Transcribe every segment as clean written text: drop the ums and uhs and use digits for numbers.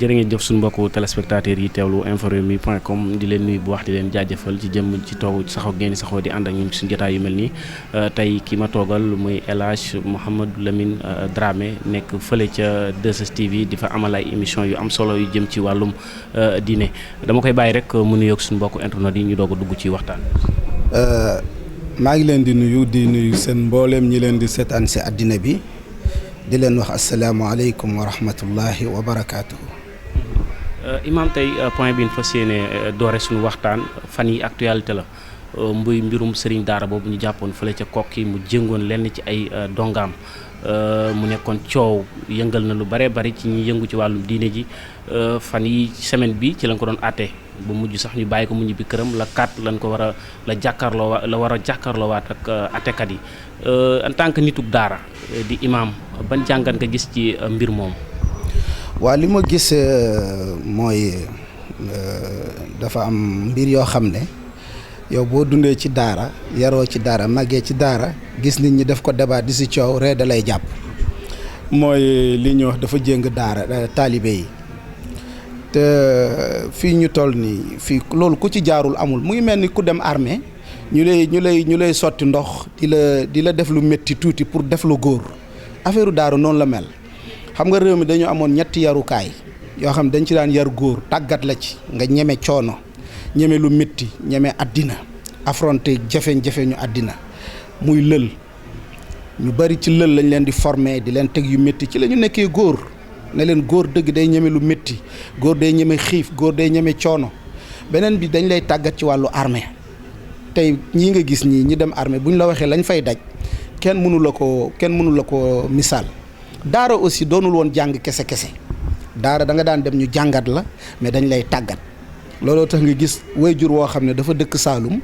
jërë ngeen jëf suñu mbokku téléspectateurs yi teewlu informewmi.com di leen nuyu bu wax di leen jaajëfal ci jëm ci toog saxoo ngeen saxoo di ànd ak ñun suñu jotaay yu mel nii tey ki ma toogal muy El Hadj Mouhamadou Lamine Dramé nekk fële ca 2STV di fa amal ay émission yu am solo yu jëm ci wàllum diine dama koy bàyyi rek mu nuyoog suñu mbokku internet yi ñu doog a dugg ci waxtaan. maa ngi leen di nuyu seen mbooleem ñi leen di seetaan si àddina bi di leen wax asalaamaaleykum wa rahmatullahi wa barakaatuhu. Imaam tey point bi ñu fas yéene doore suñu waxtaan fan yi actualité la mbuy mbirum Serigne Daara boobu ñu jàppoon fële ca Kokki mu jëngoon lenn ci ay dongaam mu nekkoon coow yëngal na lu bare bari ci ñi yëngu ci wàllum diine ji fan yi semaine bi ci lañ ko doon àtte ba mujj sax ñu bàyyi ko mu ñibbi këram la 4 lañ ko war a la war a jàkkaarloowaat ak àttekat yi en tant que nitug daara di imaam ban jàngat nga gis ci mbir moom. waa li ma gis mooy dafa am mbir yoo xam ne yow boo dundee ci daara yaroo ci daara màggee ci daara gis nit ñi def ko débat di si coow ree da lay jàpp mooy li ñuy wax dafa jéng daara taalibe yi te fii ñu toll nii fii loolu ku ci jaarul amul mu ngi mel ni ku dem armée ñu lay sotti ndox di la def lu métti tuuti pour def lu góor affaire daara noonu la mel. xam nga réew mi dañu amoon ñetti yarukaay yoo xam dañ ci daan yar góor tàggat la ci nga ñeme coono ñeme lu métti ñeme àddina affronter jafe-jafe ñu àddina muy lël ñu bari ci lël lañ leen di former di leen teg yu métti ci la ñu nekkee góor ne leen góor dëgg day ñeme lu métti góor day ñeme xiif góor day ñeme coono beneen bi dañ lay tàggat ci wàllu armée tey ñii nga gis ñi dem armée bu ñu la waxee lañ fay daj kenn mënu la ko misaal. daara aussi doonul woon jàng kese daara da nga daan dem ñu jàngat la mais dañ lay tàggat looloo tax nga gis waajur woo xam ne dafa dëkk Saalum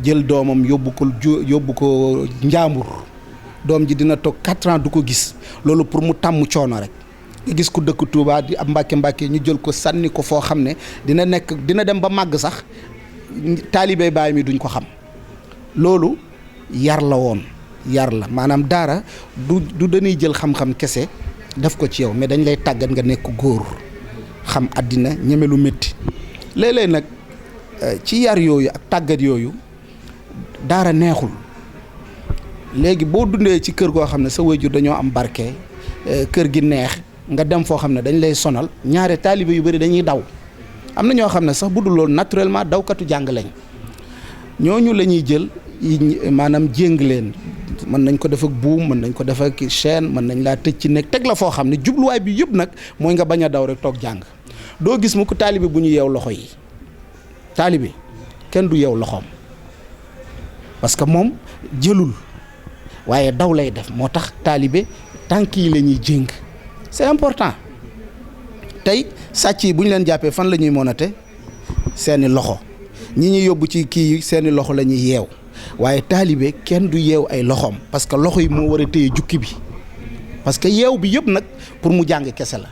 jël doomam yóbbu ko Njaambur doom ji dina toog 4 ans du ko gis loolu pour mu tàmm coono rek nga gis ku dëkk Touba di ab Mbàkke ñu jël ko sànni ko foo xam ne dina dem ba màgg sax taalibe baay mi duñ ko xam loolu yar la woon. yar la maanaam daara du dañuy jël xam-xam kese def ko ci yow mais dañ lay tàggat nga nekk góor xam àddina ñeme lu métti léeg-léeg nag ci yar yooyu ak tàggat yooyu daara neexul léegi boo dundee ci kër goo xam ne sa waajur dañoo am barke kër gi neex nga dem foo xam ne dañ lay sonal ñaare taalibe yu bari dañuy daw am na ñoo xam ne sax bu dul loolu naturellement dawkatu jàng lañ ñooñu la ñuy jël maanaam jéng leen mën nañ ko def ak buum mën nañ ko def ak chaîne mën nañ laa tëj ci nekk teg la foo xam ne jubluwaay bi yëpp nag mooy nga bañ a daw rek toog jàng doo gis mu ko taalibe bu ñu yeew loxo yi taalibe kenn du yeew loxoom parce que moom jëlul waaye daw lay def moo tax taalibe tànk yi la ñuy jéng c'est important tey sàcc yi bu ñu leen jàppee fan la ñuy monate seeni loxo ñi ñuy yóbbu ci kii seeni loxo la ñuy yeew waaye taalibe kenn du yeew ay loxoom parce que loxo yi moo war a téye jukki bi parce que yeew bi yëpp nag pour mu jàng kese la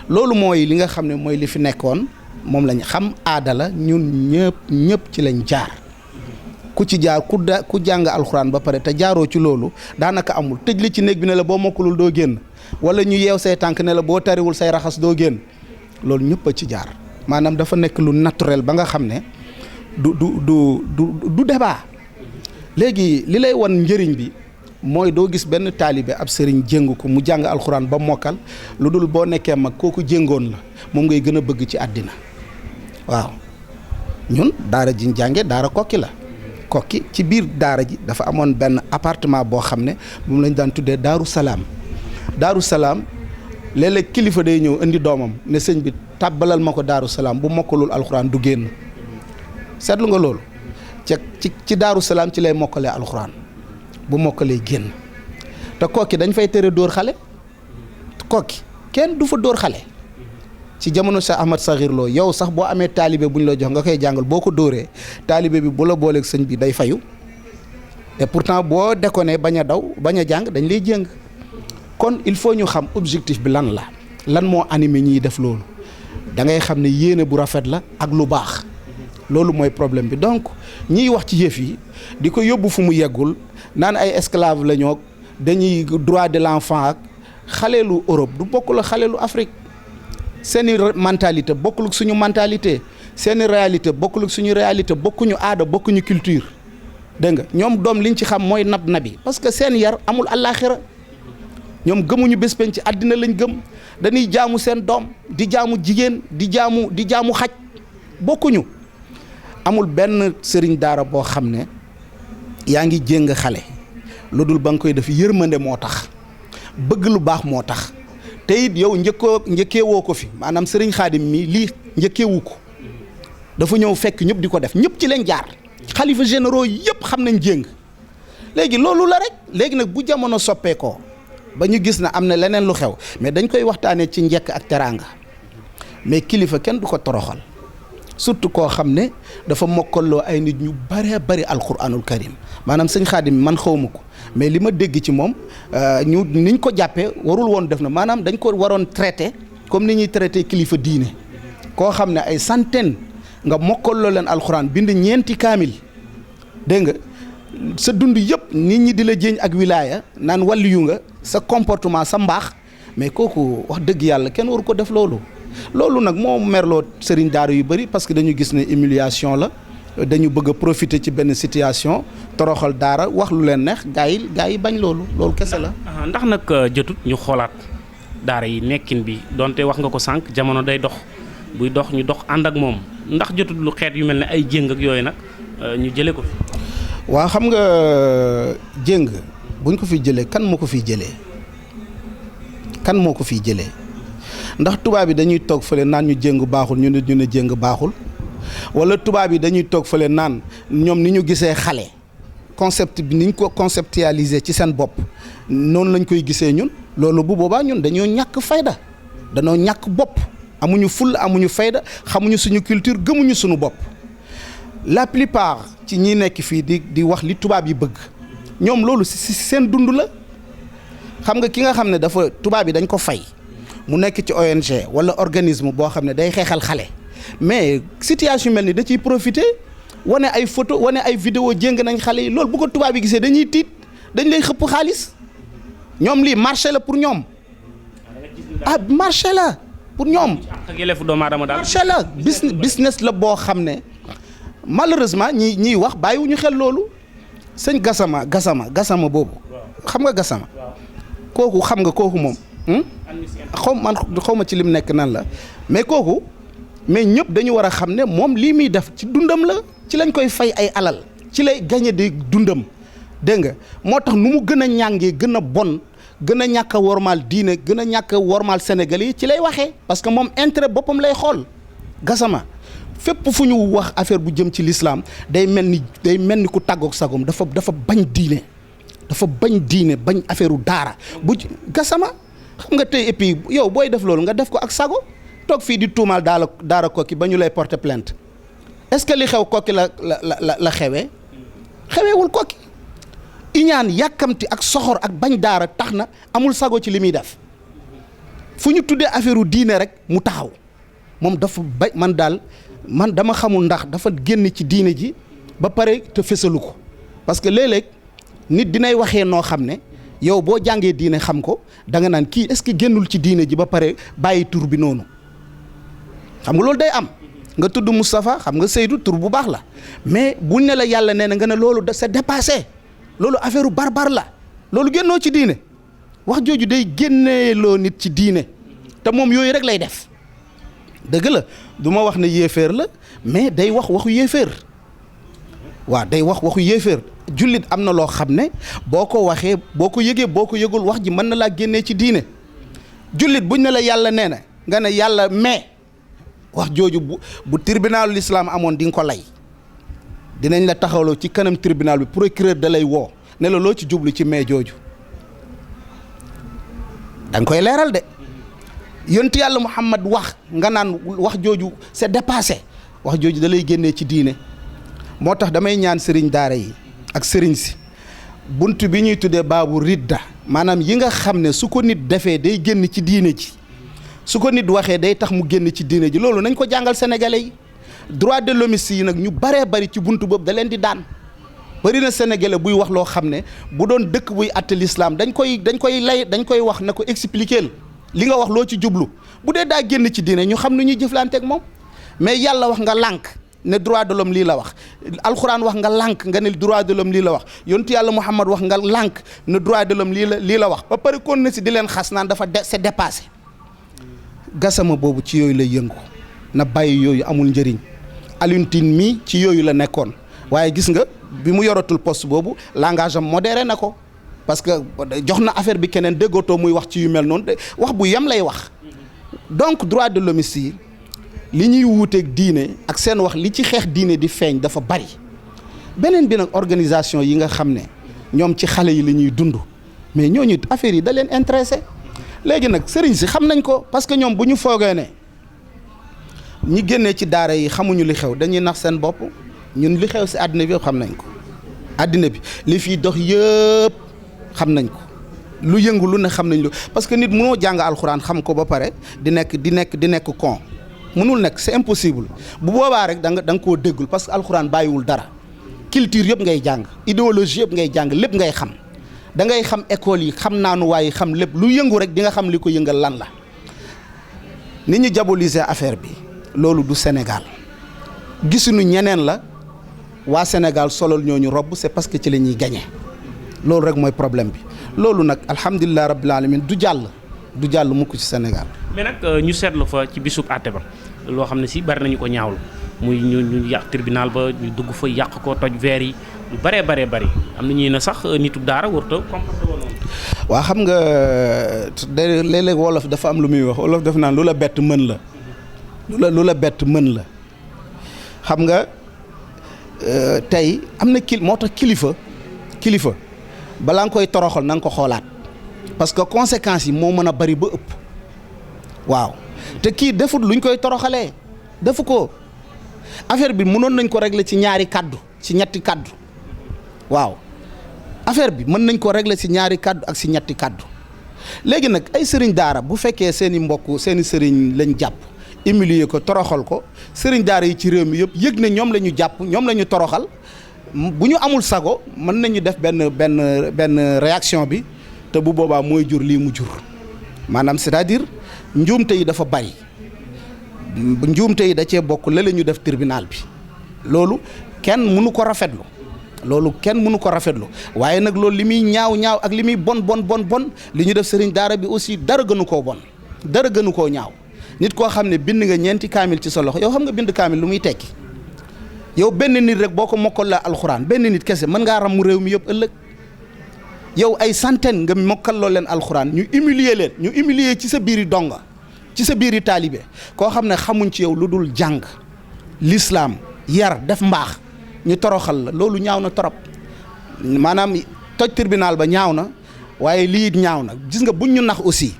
loolu mooy li nga xam ne mooy li fi nekkoon moom lañ xam aada la ñun ñëpp ci lañ jaar ku ci jaar ku jàng alxuraan ba pare te jaaroo ci loolu daanaka amul tëj li ci néeg bi ne la boo mokkulul doo génn wala ñu yeew say tànk ne la boo tariwul say raxas doo génn loolu ñëpp a ci jaar maanaam dafa nekk lu naturel ba nga xam ne du débat léegi li lay wan njëriñ bi mooy doo gis benn taalibe ab sëriñ jéng ko mu jàng alxuraan ba mokkal lu dul boo nekkee mag kooku jéngoon la moom ngay gën a bëgg ci àddina waaw ñun daara ji ñu jànge daara Kokki la Kokki ci biir daara ji dafa amoon benn appartement boo xam ne moom lañ daan tuddee Daaru Salaam léeg-léeg kilifa day ñëw indi doomam ne sëñ bi tàbbalal ma ko Daaru Salaam bu mokkalul alxuraan du génn seetlu nga loolu ci Daaru Salaam ci lay mokkalee alxuraan bu mokkalee génn te Kokki dañ fay tere dóor xale Kokki kenn du fa dóor xale ci jamono Cheikh Ahmad Sakhir Lo yow sax boo amee taalibe bu ñu la jox nga koy jàngal boo ko dóoree taalibe bi bu la booleeg sëñ bi day fayu te pourtant boo déconné bañ a daw bañ a jàng dañ lay jéng kon il faut ñu xam objectif bi lan moo animé ñiy def loolu da ngay xam ne yéene bu rafet la ak lu baax loolu mooy problème bi donc ñiy wax ci yëf yi di ko yóbbu fu mu yeggul naan ay esclave la ñoo dañuy droit de l'enfant ak xaleelu Europe du bokkul ak xaleelu Afrique seeni mentalité bokkul ak suñu mentalité seeni réalité bokkul ak suñu réalité bokkuñu aada bokkuñu culture dégg nga ñoom doom liñ ci xam mooy nabi parce que seen yar amul àllaaxira ñoom gëmuñu bés penc ci àddina lañ gëm dañuy jaamu seen doom di jaamu jigéen di jaamu xaj bokkuñu. amul benn sëriñ daara boo xam ne yaa ngi jéng xale lu dul ba nga koy def yërmande moo tax bëgg lu baax moo tax te it yow njëkkeewoo ko fi maanaam sëriñ Xaadim mi lii njëkkeewu ko dafa ñëw fekk ñëpp di ko def ñëpp ci leen jaar xalifa généraux yëpp xam nañ jéng léegi loolu la rek léegi nag bu jamono soppeekoo ba ñu gis na am na leneen lu xew mais dañ koy waxtaanee ci njekk ak teraanga mais kilifa kenn du ko toroxal surtout koo xam ne dafa mokkaloo ay nit ñu bëree bëri alquranul karim maanaam sëñ Xaadim man xawma ko mais li ma dégg ci moom niñ ko jàppee warul woon def na maanaam dañ ko waroon traité comme ni ñuy traité kilifa diine koo xam ne ay centaine nga mokkaloo leen alquran bind ñeenti kaamil dégg nga sa dund yëpp nit ñi di la jéñ ak wilaaya naan wàlliyu nga sa comportement sa mbaax mais kooku wax dëgg yàlla kenn waru ko def loolu nag moo merloo sëriñ daara yu bëri parce que dañu gis ne humiliation la dañu bëgg a profiter ci benn situation toroxal daara wax lu leen neex gaa yi bañ loolu kese la. ndax nag jotut ñu xoolaat daara yi nekkin bi donte wax nga ko sànq jamono day dox buy dox ñu dox ànd ak moom ndax jotut lu xeet yu mel ne ay jéng ak yooyu nag ñu jëlee ko fi. waa xam nga jéng buñ ko fi jëlee kan moo ko fiy jëlee ndax tubaab yi dañuy toog fële naan ñu jéng baaxul ñu ne jéng baaxul wala tubaab yi dañuy toog fële naan ñoom ni ñu gisee xale concept bi niñ ko conceptualiser ci seen bopp noonu lañ koy gisee ñun loolu bu boobaa ñun dañoo ñàkk fayda dañoo ñàkk bopp amuñu fulla amuñu fayda xamuñu suñu culture gëmuñu suñu bopp la plupart ci ñi nekk fii di wax li tubaab yi bëgg ñoom loolu si seen dund la xam nga ki nga xam ne dafa tubaab yi dañ ko fay mu nekk ci ONG wala organisme boo xam ne day xeexal xale mais situation mel ni da ciy profiter wane ay photo wane ay vidéo jéng nañ xale yi loolu bu ko tubaab yi gisee dañuy tiit dañ lay xëpp xaalis ñoom lii marché la pour ñoom marché la pour ñoom marché la business la boo xam ne malheureusement ñiy wax bàyyiwuñu xel loolu sëñ Gassama boobu xam nga Gassama kooku xam nga kooku moom xaw ma ci lim nekk nan la mais kooku mais ñëpp dañu war a xam ne moom lii muy def ci dundam la ci lañ koy fay ay alal ci lay gagné di dundam dégg nga moo tax nu mu gën a ñàngee gën a bon gën a ñàkk a wormaal diine gën a ñàkk a wormaal Sénégal yi ci lay waxee parce que moom intérêt boppam lay xool Gassama fépp fu ñu wax affaire bu jëm ci l'islam day mel ni ku tàggoog sagom dafa bañ diine bañ affaire u daara bu Gassama xam nga tey et puis yow booy def loolu nga def ko ak sago toog fii di tuumaal daara Koki ba ñu lay porter plainte est-ce que li xew Koki la xeweewul Koki iñaan yàkkamti ak soxor ak bañ daara tax na amul sago ci li muy def fu ñu tuddee affaire u diine rek mu taxaw moom dafa man dama xamul ndax dafa génn ci diine ji ba pare te fësalu ko parce que léeg-léeg nit dinay waxee noo xam ne yow boo jàngee diine xam ko da nga naan kii est-ce que génnul ci diine ji ba pare bàyyi tur bi noonu xam nga loolu day am nga tudd Moustapha xam nga Seydou tur bu baax la mais buñ ne la yàlla nee na nga ne loolu c'est dépassé loolu affaire barbar la loolu génnoo ci diine wax jooju day génneeloo nit ci diine te moom yooyu rek lay def dëgg la du ma wax ne yéeféer la mais day wax waxu yéeféer waaw day wax waxu yéeféer jullit am na loo xam ne boo ko waxee boo ko yëgee boo ko yëgul wax ji mën na laa génnee ci diine jullit buñ ne la yàlla nee na nga ne yàlla mais wax jooju bu tribunalu l'islam amoon di nga ko lay dinañ la taxawloo ci kanam tribunal bi procureur da lay woo ne la loo ci jublu ci mais jooju da nga koy leeral de yontu yàlla Muhammad wax nga naan wax jooju c'est dépassé wax jooju da lay génnee ci diine moo tax damay ñaan sëriñ daara yi ak sëriñ si bunt bi ñuy tuddee baabu ridda maanaam yi nga xam ne su ko nit defee day génn ci diine ji su ko nit waxee day tax mu génn ci diine ji loolu nañ ko jàngal sénégalais yi droit de l'homme yi nag ñu baree bari ci bunt boobu da leen di daan bëri na sénégalais buy wax loo xam ne bu doon dëkk buy àtte l'islam dañ koy wax na ko expliquer li nga wax loo ci jublu bu dee daa génn ci diine ñu xam nu ñuy jëflanteeg moom. mais yàlla wax nga lànk ne droit de l'homme lii la wax alxuraan wax nga lànk nga ne droit de l'homme lii la wax yontu yàlla Muhammad wax nga lànk ne droit de l'homme lii la wax ba pare kon na si di leen xas naan c'est dépassé. Gassama boobu ci yooyu lay yëngu na bàyyi yooyu amul njëriñ Alioune Tine mii ci yooyu la nekkoon waaye gis nga bi mu yoratul poste boobu langage am modéré na ko parce que jox na affaire bi keneen déggootoo muy wax ci yu mel noonu wax bu yem lay wax. donc droit de l'homme yi li ñuy wuuteeg diine ak seen wax li ci xeex diine di feeñ dafa bari beneen bi nag organisation yi nga xam ne ñoom ci xale yi la ñuy dund mais ñooñu affaire yi da leen intéressé léegi nag sëriñ si xam nañ ko parce que ñoom bu ñu foogee ne ñi génnee ci daara yi xamuñu li xew dañuy nax seen bopp ñun li xew si àddina bi yëpp xam nañ ko àddina bi li fiy dox yëpp xam nañ ko lu yëngu lu ne xam nañ lu parce que nit mënoo jàng alxuraan xam ko ba pare di nekk con mënul nekk c'est impossible bu boobaa rek da nga koo déggul parce que alxuraan bàyyiwul dara culture yëpp ngay jàng idéologie yëpp ngay jàng lépp ngay xam da ngay xam école yi xam naanu waaye xam lépp lu yëngu rek di nga xam li ko yëngal lan la ni ñu diaboliser affaire bi loolu du Sénégal gisuñu ñeneen la waa Sénégal solol ñooñu robb c'est parce que ci la ñuy gagné loolu rek mooy problème bi loolu nag alhamdulilah rabbil alamin du jàll mukk ci Sénégal. mais nag ñu seetlu fa ci bisub àtte ba loo xam ne si bari nañu ko ñaawlu muy ñu yàq tribunal ba ñu dugg fa yàq ko toj verre yi lu bëree bari am na ñuy ne sax nitu daara warut a comporté woon noonu. waa xam nga léeg-léeg wolof dafa am lu muy wax wolof def naan lu la bett mën la lu la bett mën la xam nga tey am na moo tax kilifa balaa nga koy toroxal na nga ko xoolaat parce que conséquences yi moo mën a bari ba ëpp waaw te kii defut luñ koy toroxalee defu ko affaire bi mënoon nañ ko régler ci ñaari kaddu ci ñetti kaddu waaw affaire bi mën nañ ko régler ci ñaari kaddu ak ci ñetti kaddu léegi nag ay sëriñ daara bu fekkee seeni mbokk seeni sëriñ lañ jàpp humilier ko toroxal ko sëriñ daara yi ci réew mi yëpp yëg ne ñoom la ñu jàpp ñoom la ñu toroxal bu ñu amul sago mën nañu def benn réaction bi te bu boobaa mooy jur lii mu jur maanaam c'est-à-dire njuumte yi dafa bari njuumte yi da cee bokk la ñu def tribunal bi loolu kenn mënu ko rafetlu waaye nag loolu li muy ñaaw ak li muy bon li ñu def sëriñ daara bi aussi dara gënu koo bon dara gënu koo ñaaw nit koo xam ne bind nga ñeenti kaamil ci sa loxo yow xam nga bind kaamil lu muy tekki yow benn nit rek boo ko mokkal la alxuraan benn nit kese mën ngaa ram mu réew mi yëpp ëllëg yow ay centaine nga mokkal loo leen alxuraan ñu humilier ci sa biiri donga ci sa biiri taalibe koo xam ne xamuñ ci yow lu dul jàng l'islam yar def mbaax ñu toroxal la loolu ñaaw na torop maanaam toj tribunal ba ñaaw na waaye lii ñaaw na gis nga buñ ñu nax aussi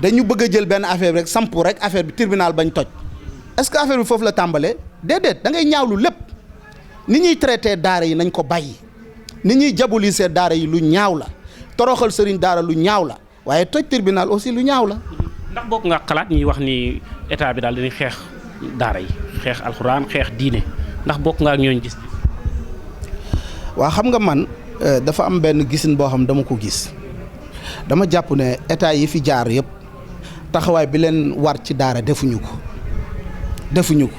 dañu bëgg a jël benn affaire rek sampu rek affaire bi tribunal bañ toj est-ce que affaire bi foofu la tàmbalee déedéet da ngay ñaawlu lépp ni ñuy traité daara yi nañ ko bàyyi ni ñuy diaboliser daara yi lu ñaaw la toroxal sëriñ daara lu ñaaw la waaye toj tribunal aussi lu ñaaw la. ndax bokk nga xalaat ñuy wax ni état bi daal dañuy xeex daara yi xeex alxuraan xeex diine ndax bokk nga ak ñooñu gis. waa xam nga man dafa am benn gisin boo xam dama ko gis dama jàpp ne état yi fi jaar yëpp taxawaay bi leen war ci daara defuñu ko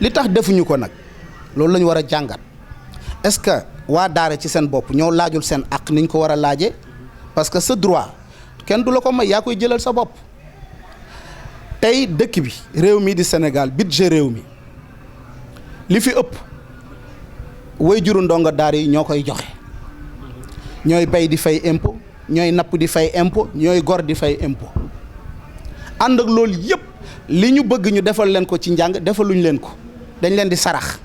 li tax defuñu ko nag loolu la ñu war a jàngat est-ce que waa daara ci seen bopp ñoo laajul seen àq niñ ko war a laaje parce que sa droit kenn du la ko may yaa koy jëlal sa bopp tey dëkk bi réew mi di Sénégal budget réew mi li fi ëpp way juru ndongo daara yi ñoo koy joxe ñooy bay di fay impôt ñooy napp di fay impôt ñooy gor di fay impôt ànd ak loolu yëpp li ñu bëgg ñu defal leen ko ci njàng defaluñ leen ko dañ leen di sarax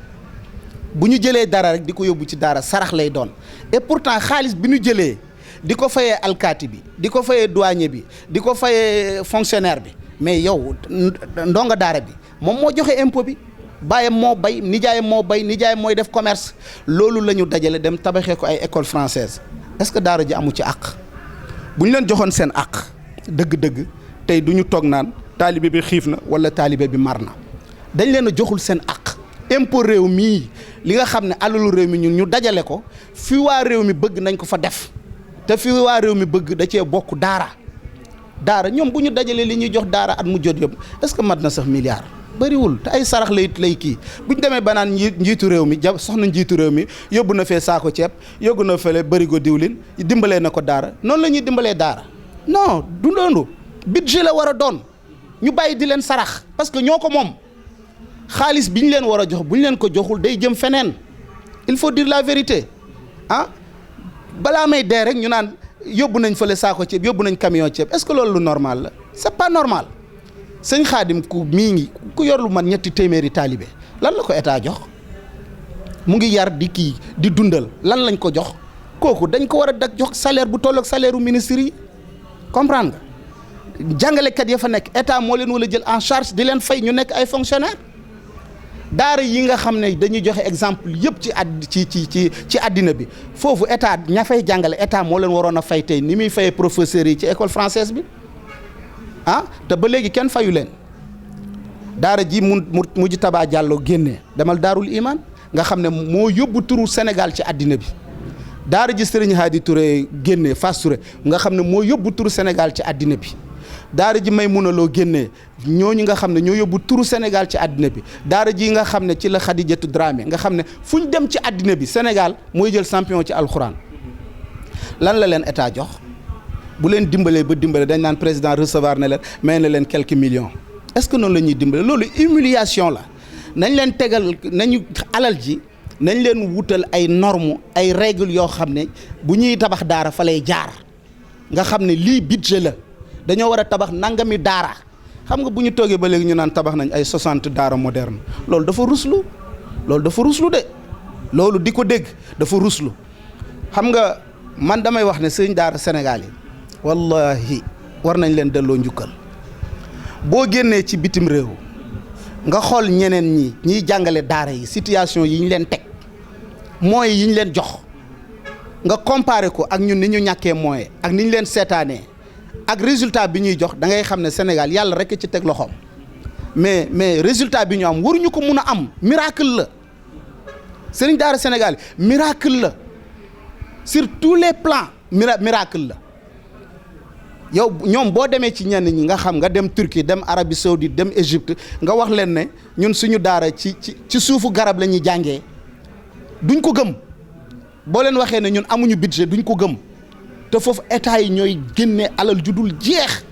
bu ñu jëlee dara rek di ko yóbbu ci daara sarax lay doon et pourtant xaalis bi ñu jëlee di ko fayee alkaati bi di ko fayee douanier bi di ko fayee fonctionnaire bi mais yow ndongo daara bi moom moo joxe impôt bi baayam moo bay nijaayam moo bay nijaayam mooy def commerce loolu la ñu dajale dem tabaxee ko ay école française est-ce que daara ji amu ci àq bu ñu leen joxoon seen àq dëgg-dëgg tey du ñu toog naan taalibe bi xiif na wala taalibe bi mar na dañ leen a joxul seen àq impôt réew mii li nga xam ne alalu réew mi ñun ñu dajale ko fi waa réew mi bëgg nañ ko fa def te fi waa réew mi bëgg da cee bokk daara ñoom bu ñu dajalee li ñuy jox daara at mu jot yëpp est-ce que mat na sax milliard bëriwul te ay sarax lay kii bu ñu demee ba naan njiitu réew mi soxna njiitu réew mi yóbbu na fee saako ceeb yóbbu na fële bërigo diwlin dimbalee na ko daara noonu la ñuy dimbalee daara non du loolu budget la war a doon ñu bàyyi di leen sarax parce que ñoo ko moom xaalis bi ñu leen war a jox bu ñu leen ko joxul day jëm feneen il faut dire la vérité ah balaa may dee rek ñu naan yóbbu nañ fële saako ceeb yóbbu nañ camion ceeb est-ce que loolu lu normal la c'est pas normal sëñ Xaadim ku yor lu man ñetti téeméeri taalibe lan la ko état jox mu ngi yar di kii di dundal lan lañ ko jox kooku dañ ko war a jox salaire bu toll ak salaire u ministre yi comprendre nga jàngalekat ya fa nekk état moo leen wala jël en charge di leen fay ñu nekk ay fonctionnaire daara yi nga xam ne dañuy joxe exemple yëpp ci àddina bi foofu état ña fay jàngale état moo leen waroon a fay tey ni muy fayee professeurs yi ci école française bi ah te ba léegi kenn fayu leen daara ji mujj Taba Diallo génnee demal daarul iman nga xam ne moo yóbbu turu Sénégal ci àddina bi daara ji Serigne Hadi Touré génnee Fass Touré nga xam ne moo yóbbu turu Sénégal ci àddina bi daara ji Maymuna Lo génnee ñooñu nga xam ne ñoo yóbbu turu Sénégal ci àddina bi daara ji nga xam ne ci la Khadijatou Dramé nga xam ne fu ñu dem ci àddina bi Sénégal mooy jël champion ci alxuraan lan la leen état jox bu leen dimbalee ba dimbale dañ naan président recevoir na leen may na leen quelques millions est-ce que noonu la ñuy dimbale loolu humiliation la nañ leen tegal nañu alal ji nañ leen wutal ay normes ay règles yoo xam ne bu ñuy tabax daara fa lay jaar nga xam ne lii budget la dañoo war a tabax nangami daara xam nga bu ñu toogee ba léegi ñu naan tabax nañ ay 60 daara moderne loolu dafa ruslu de loolu di ko dégg dafa ruslu xam nga man damay wax ne sëñ daara Sénégal yi wallahi war nañ leen delloo njukkal boo génnee ci bitim réew nga xool ñeneen ñiy jàngale daara yi situation yi ñu leen teg moyens yi ñu leen jox nga comparer ko ak ñun ni ñu ñàkkee moyen ak ni ñu leen seetaanee ak résultat bi ñuy jox da ngay xam ne Sénégal yàlla rek ci teg loxoom mais résultat bi ñu am waruñu ko mun a am miracle la sëriñ daara Sénégal miracle la sur tous les plans miracle la yow ñoom boo demee ci ñenn ñi nga xam nga dem Turquie dem Arabie Saoudite dem Égypte nga wax leen ne ñun suñu daara ci suufu garab la ñuy jàngee duñ ko gëm boo leen waxee ne ñun amuñu budget duñ ko gëm te foofu état yi ñooy génne alal ju dul jeex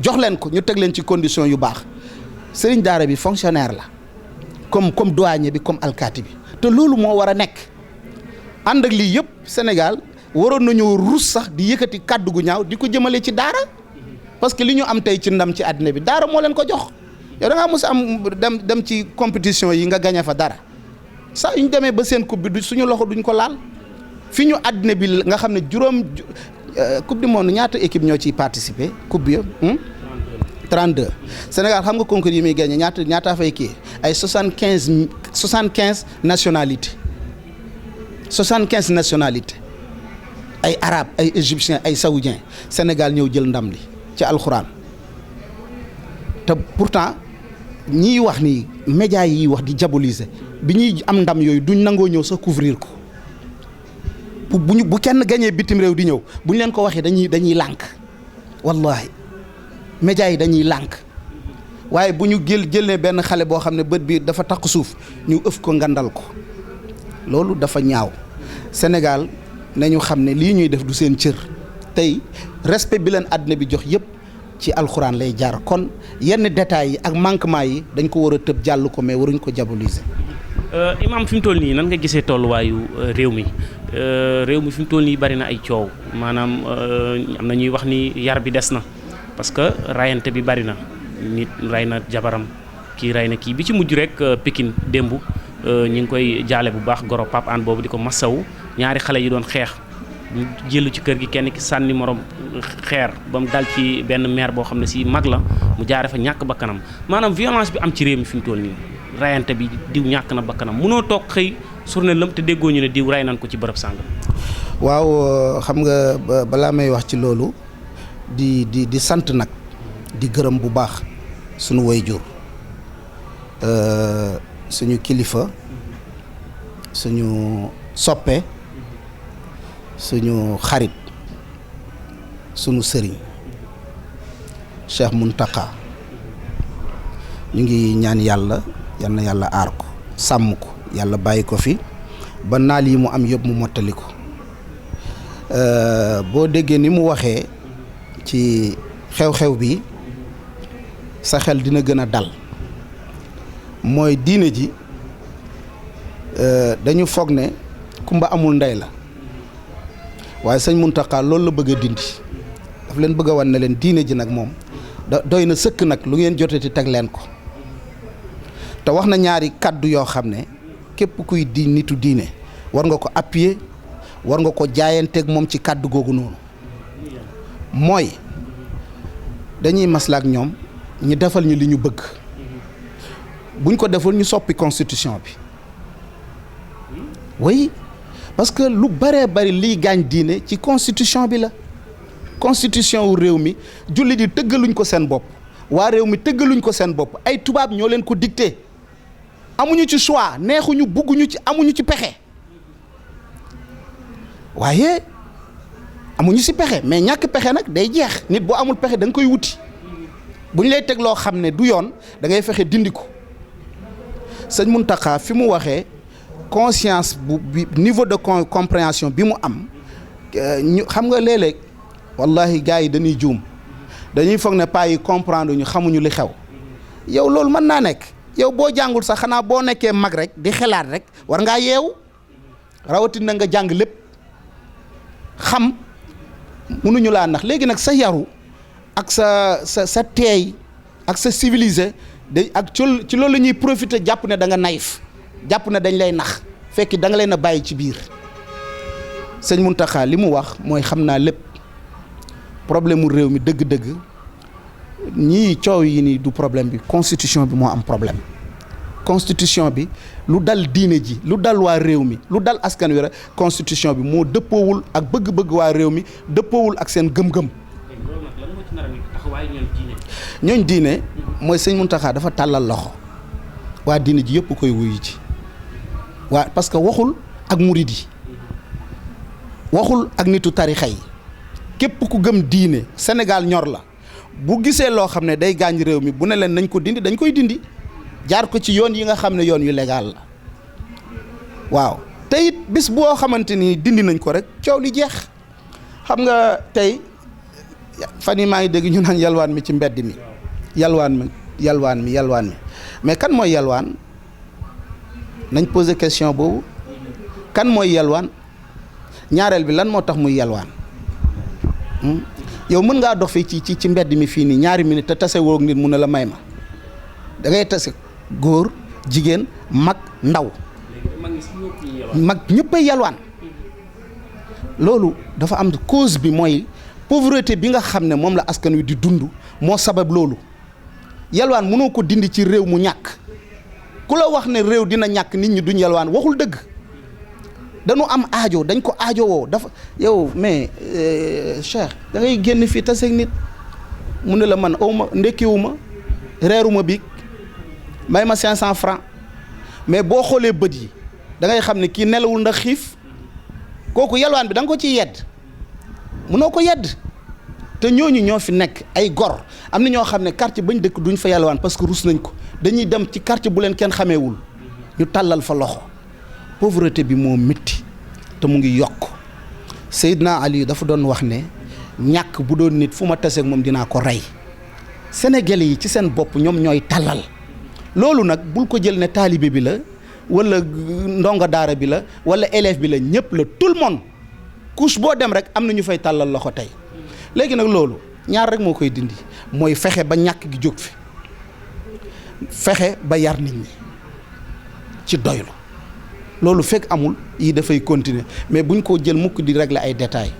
jox leen ko ñu teg leen ci condition yu baax sëriñ daara bi fonctionnaire la comme douanier bi comme alkaati bi te loolu moo war a nekk ànd ak lii yëpp Sénégal waroon nañu rus sax di yëkkati kàddu gu ñaaw di ko jëmale ci daara parce que li ñu am tey ci ndam ci àddina bi daara moo leen ko jox yow da ngaa mos am dem ci compétition yi nga gañe fa dara saa yu ñu demee ba seen coupe bi suñu loxo duñ ko laal fi ñu àddina bi nga xam ne coupe du monde ñaata équipe ñoo ciy participer coupe bi yëpp 32 Sénégal xam nga concours yi muy gagné ñaata fay kii ay 75 nationalités 75 nationalités ay arab ay égyptien ay saoudien Sénégal ñëw jël ndam li ci alxuraan te pourtant ñiy wax ni médias yi wax di diaboliser bi ñuy am ndam yooyu duñ nangoo ñëw sax couvrir ko bu kenn gañee bitim réew di ñëw bu ñu leen ko waxee dañuy lànk wallahi médias yi dañuy lànk waaye bu ñu jëlee benn xale boo xam ne bët bi dafa takk suuf ñu ëf ko ngandal ko loolu dafa ñaaw Sénégal nañu xam ne lii ñuy def du seen cër tey respect bi leen àddina bi jox yëpp ci alxuraan lay jaar kon yenn détails yi ak manquement yi dañ ko war a tëb jàll ko mais waruñ ko diaboliser. Imaam fi mu toll nii nan nga gisee tolluwaayu réew mi fi mu toll nii bari na ay coow maanaam am na ñuy wax ni yar bi des na parce que rayante bi bari na nit ray na jabaram kii ray na kii bi ci mujj rek Pikine démb ñu ngi koy jaale bu baax goro Pape Hann boobu di ko massawu ñaari xale yi doon xeex ñu jëlu ci kër gi kenn ki sànni morom xeer ba mu dal ci benn maire boo xam ne si mag la mu jaare fa ñàkk bakkanam maanaam violence bi am ci réew mi fi mu toll nii rayante bi diw ñàkk na bakkanam munoo toog xëy surne lëm te déggoo ñu ne diw ray nañ ko ci bërëb sàngam. waaw xam nga balaa may wax ci loolu di sant nag di gërëm bu baax sunu waajur suñu kilifa suñu soppe suñu xarit suñu sëriñ Cheikh Mountakha ñu ngi ñaan yàlla yal na yàlla aar ko sàmm ko yàlla bàyyi ko fi ba naal yi mu am yëpp mu mottali ko boo déggee ni mu waxee ci xew-xew bi sa xel dina gën a dal mooy diine ji dañu foog ne kumba amul ndey la waaye sëñ Mountakha loolu la bëgg a dindi daf leen bëgg a wan ne leen diine ji nag moom doy na sëkk nag lu ngeen joteti teg leen ko te wax na ñaari kàddu yoo xam ne képp kuy di nitu diine war nga ko appuyer war nga ko jaayanteeg moom ci kàddu googu noonu mooy dañuy maslaak ñoom ñu defal ñu li ñu bëgg buñ ko deful ñu soppi constitution bi oui parce que lu bëree bëri liy gaañ diine ci constitution bi la constitution wu réew mi jullit yi tëggaluñ ko seen bopp waa réew mi tëggaluñ ko seen bopp ay tubaab ñoo leen ko dicté amuñu ci choix neexuñu bugguñu ci amuñu ci pexe waaye amuñu ci pexe mais ñàkk pexe nag day jeex nit boo amul pexe da nga koy wuti bu ñu lay teg loo xam ne du yoon da ngay fexe dindi ko sëñ Mountakha fi mu waxee conscience bi niveau de compréhension bi mu am ñu xam nga léeg-léeg wallahi gars yi dañuy juum dañuy foog ne pas yi comprendre ñu xamuñu li xew yow loolu mën naa nekk yow boo jàngul sax xanaa boo nekkee mag rek di xelaat rek war ngaa yeewu rawatina nga jàng lépp xam mënuñu laa nax léegi nag sa yaru ak sa teey ak sa civilisé de ak ci loolu la ñuy profiter jàpp ne da nga naïf jàpp ne dañ lay nax fekk da nga leen a bàyyi ci biir sëñ Mountakha li mu wax mooy xam naa lépp problème mu réew mi dëgg-dëgg ñii coow yi nii du problème bi constitution bi moo am problème constitution bi lu dal diine ji lu dal waa réew mi lu dal askan wi rek constitution bi moo dëppoowul ak bëgg-bëgg waa réew mi dëppoowul ak seen gëm-gëm. ñooñ diine mooy sëñ Mountakha dafa tàllal loxo waa diine ji yëpp koy wuyu ji waa parce que waxul ak murid yi waxul ak nitu tarixa yi képp ku gëm diine Sénégal ñor la bu gisee loo xam ne day gaañ réew mi bu ne leen nañ ko dindi dañ koy dindi jaar ko ci yoon yi nga xam ne yoon yu légal la waaw te it bis boo xamante ni dindi nañ ko rek coow li jeex xam nga tey fan yi maa ngi dégg ñu naan yalwaan mi ci mbedd mi yalwaan mi mais kan mooy yalwaan nañ poser question boobu kan mooy yalwaan ñaareel bi lan moo tax muy yalwaan yow mën ngaa dox fii ci mbedd mi fii nii ñaari minute te tase woog nit mu ne la may ma da ngay tase góor jigéen mag ndaw mag ñëppay yalwaan loolu dafa am cause bi mooy pauvreté bi nga xam ne moom la askan wi di dund moo sabab loolu yalwaan mënoo ko dindi ci réew mu ñàkk ku la wax ne réew dina ñàkk nit ñi duñ yalwaan waxul dëgg dañu am aajo dañ ko aajo woo dafa yow mais Cheikh da ngay génn fii taseeg nit mu ne la man awma ndekkiwuma reeruma biig may ma 500 francs mais boo xoolee bët yi da ngay xam ne kii nelawul ndax xiif kooku yalwaan bi da nga ko ciy yedd mënoo ko yedd te ñooñu ñoo fi nekk ay gor am na ñoo xam ne quartier bañ dëkk duñ fa yalwaan parce que rus nañ ko dañuy dem ci quartier bu leen kenn xameewul ñu tàllal fa loxo pauvreté bi moo métti te mu ngi yokk Seydina Ali dafa doon wax ne ñàkk bu doon nit fu ma taseeg moom dinaa ko rey Sénégalais yi ci seen bopp ñoom ñooy tàllal loolu nag bul ko jël ne taalibe bi la wala ndongo daara bi la wala élève bi la ñëpp la tout le monde couche boo dem rek am na ñu fay tàllal loxo tey léegi nag loolu ñaar rek moo koy dindi mooy fexe ba ñàkk gi jóg fi fexe ba yar nit ñi ci doylu loolu fekk amul yi dafay continuer mais buñ ko jël mukk di régler ay détails